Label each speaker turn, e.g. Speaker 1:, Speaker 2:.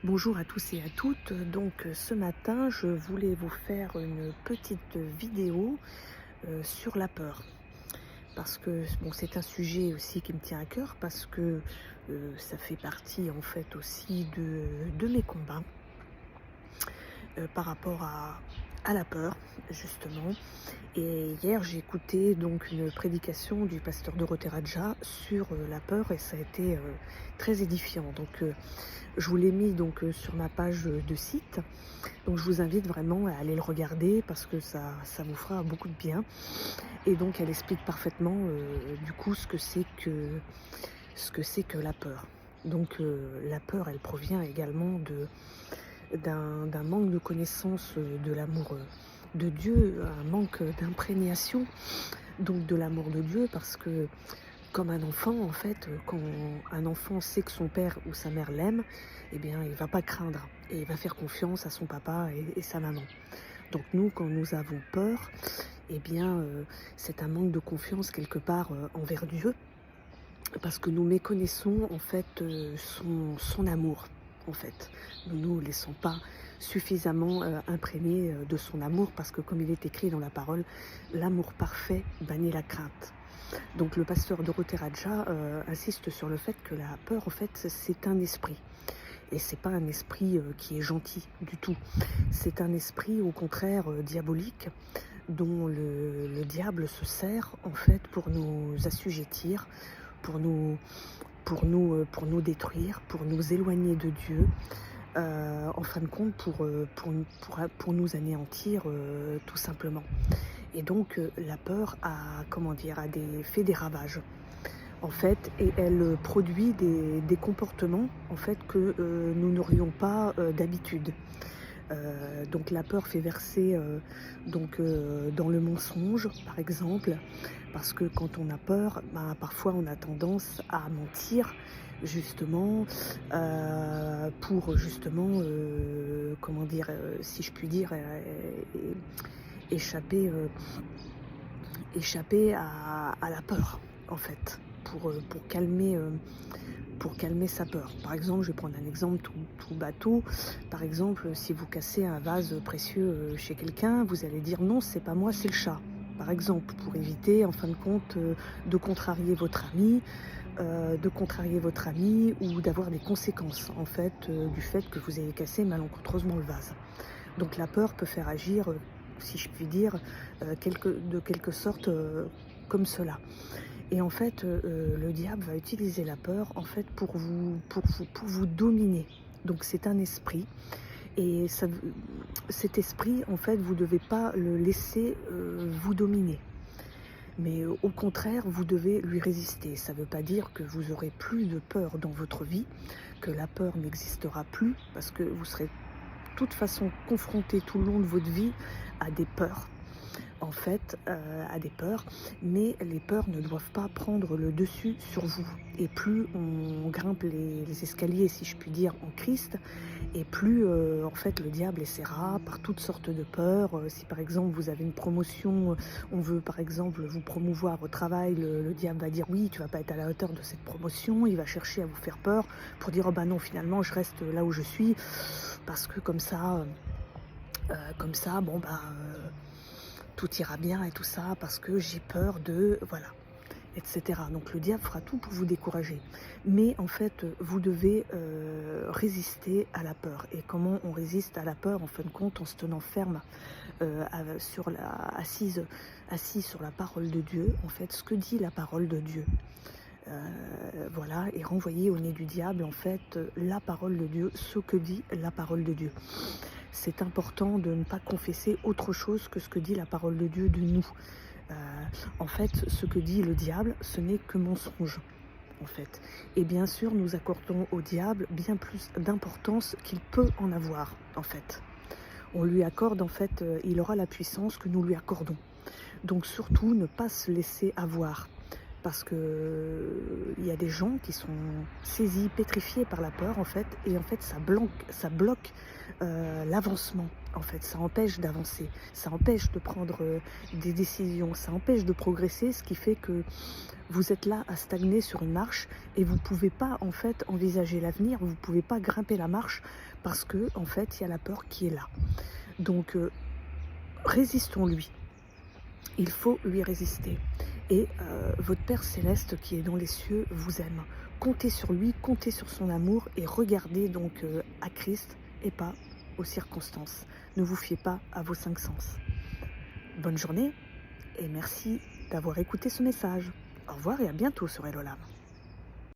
Speaker 1: Bonjour à tous et à toutes. Donc ce matin, je voulais vous faire une petite vidéo sur la peur. Parce que bon, c'est un sujet aussi qui me tient à cœur parce que ça fait partie en fait aussi de mes combats par rapport à la peur, justement. Et hier, j'ai écouté donc une prédication du pasteur Dorothée Radja sur la peur et ça a été très édifiant. Donc je vous l'ai mis donc sur ma page de site. Donc je vous invite vraiment à aller le regarder parce que ça vous fera beaucoup de bien. Et donc elle explique parfaitement du coup ce que c'est que la peur. Donc la peur, elle provient également d'un manque de connaissance de l'amour de Dieu, un manque d'imprégnation donc de l'amour de Dieu, parce que comme un enfant, en fait, quand un enfant sait que son père ou sa mère l'aime, eh bien, il va pas craindre et il va faire confiance à son papa et sa maman. Donc nous, quand nous avons peur, eh bien, c'est un manque de confiance quelque part envers Dieu, parce que nous méconnaissons en fait son amour. En fait, nous ne nous laissons pas suffisamment imprégnés de son amour, parce que comme il est écrit dans la parole, l'amour parfait bannit la crainte. Donc le pasteur Dorothée Radja insiste sur le fait que la peur, en fait, c'est un esprit. Et c'est pas un esprit qui est gentil du tout. C'est un esprit, au contraire, diabolique, dont le diable se sert, en fait, pour nous assujettir, pour nous détruire, pour nous éloigner de Dieu, en fin de compte, pour nous anéantir, tout simplement. Et donc la peur fait des ravages, en fait, et elle produit des comportements, en fait, que nous n'aurions pas d'habitude. Donc la peur fait verser dans le mensonge, par exemple, parce que quand on a peur, parfois on a tendance à mentir, justement, pour justement, si je puis dire, échapper, à la peur, en fait, pour calmer sa peur. Par exemple, je vais prendre un exemple tout bateau. Par exemple, si vous cassez un vase précieux chez quelqu'un, vous allez dire non, c'est pas moi, c'est le chat. Par exemple, pour éviter, en fin de compte, de contrarier votre ami, ou d'avoir des conséquences, en fait, du fait que vous ayez cassé malencontreusement le vase. Donc la peur peut faire agir, si je puis dire, de quelque sorte, comme cela. Et en fait, le diable va utiliser la peur, en fait, pour vous dominer. Donc c'est un esprit, et cet esprit, en fait, vous ne devez pas le laisser vous dominer. Mais au contraire, vous devez lui résister. Ça ne veut pas dire que vous aurez plus de peur dans votre vie, que la peur n'existera plus, parce que vous serez de toute façon confronté tout le long de votre vie à des peurs, en fait, à des peurs, mais les peurs ne doivent pas prendre le dessus sur vous. Et plus on grimpe les escaliers, si je puis dire, en Christ, et plus en fait le diable essaiera par toutes sortes de peurs. Si par exemple vous avez une promotion, on veut par exemple vous promouvoir au travail, le diable va dire oui, tu vas pas être à la hauteur de cette promotion, il va chercher à vous faire peur pour dire oh bah non, finalement je reste là où je suis, parce que comme ça, bon bah tout ira bien et tout ça, parce que j'ai peur de, voilà, etc. Donc le diable fera tout pour vous décourager. Mais en fait, vous devez résister à la peur. Et comment on résiste à la peur, en fin de compte, en se tenant ferme, assis sur la parole de Dieu, en fait, ce que dit la parole de Dieu. Voilà, et renvoyer au nez du diable, en fait, la parole de Dieu, ce que dit la parole de Dieu. C'est important de ne pas confesser autre chose que ce que dit la parole de Dieu de nous. Euh, En fait, ce que dit le diable, ce n'est que mensonge, en fait. Et bien sûr, nous accordons au diable bien plus d'importance qu'il peut en avoir, en fait. On lui accorde, en fait, il aura la puissance que nous lui accordons. Donc surtout, ne pas se laisser avoir. parce que il y a des gens qui sont saisis, pétrifiés par la peur en fait, et en fait ça bloque l'avancement. En fait, ça empêche d'avancer, ça empêche de prendre des décisions, ça empêche de progresser, ce qui fait que vous êtes là à stagner sur une marche et vous ne pouvez pas en fait envisager l'avenir, vous ne pouvez pas grimper la marche parce que en fait il y a la peur qui est là. Donc résistons-lui, il faut lui résister. Et votre Père Céleste qui est dans les cieux vous aime. Comptez sur lui, comptez sur son amour et regardez donc à Christ et pas aux circonstances. Ne vous fiez pas à vos cinq sens. Bonne journée et merci d'avoir écouté ce message. Au revoir et à bientôt sur Hello Lab.